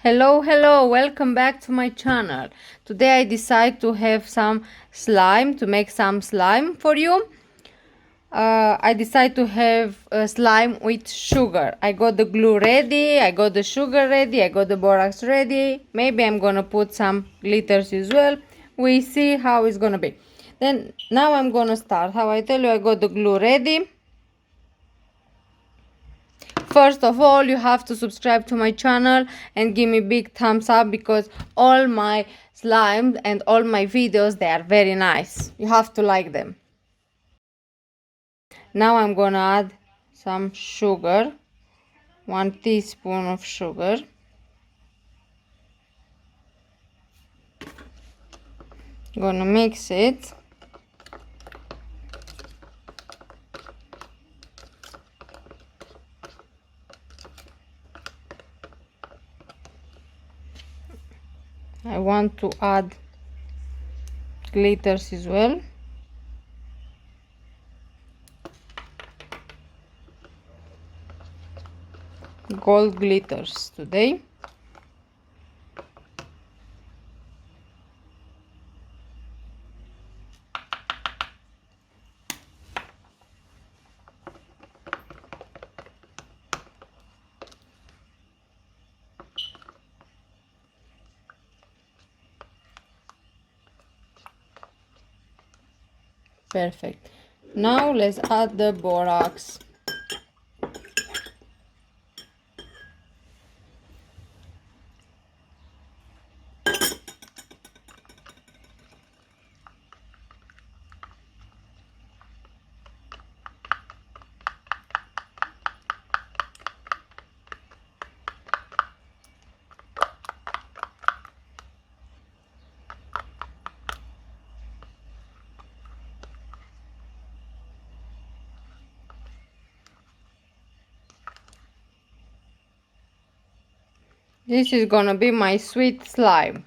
Hello, welcome back to my channel. Today I decide to have some slime, to make some slime for you. I decide to have slime with sugar. I got the glue ready, I got the sugar ready, I got the borax ready. Maybe I'm gonna put some glitters as well. We see how it's gonna be. Then now I'm gonna start. How I tell you, I got the glue ready. First of all, you have to subscribe to my channel and give me big thumbs up because all my slimes and all my videos, they are very nice. You have to like them. Now I'm gonna add some sugar, 1 teaspoon of sugar. Gonna mix it. I want to add glitters as well. Gold glitters today. Perfect. Now let's add the borax. This is gonna be my sweet slime.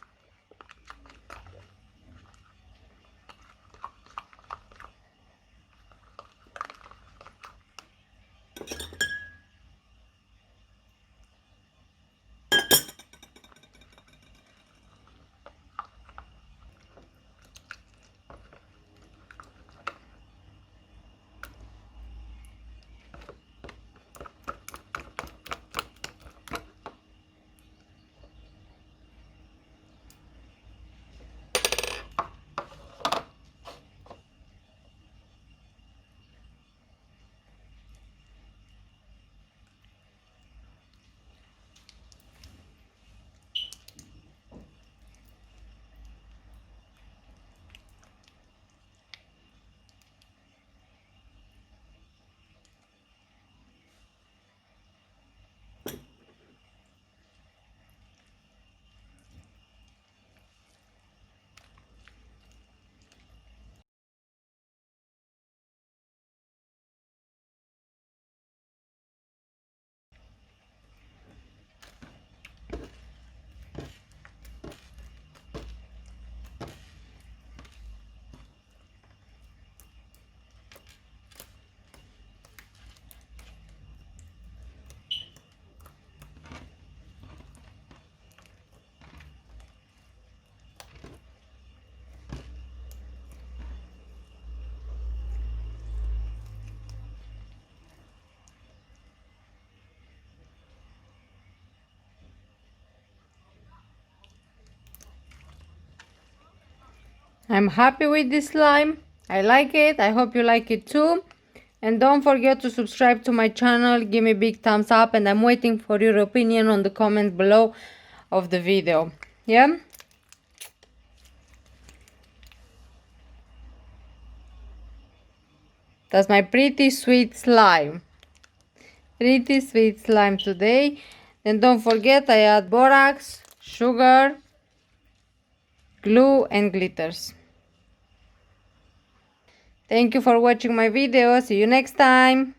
I'm happy with this slime. I like it. I hope you like it too. And don't forget to subscribe to my channel. Give me a big thumbs up. And I'm waiting for your opinion on the comments below of the video. Yeah? That's my pretty sweet slime. Pretty sweet slime today. And don't forget I add borax, sugar, glue and glitters. Thank you for watching my video. See you next time.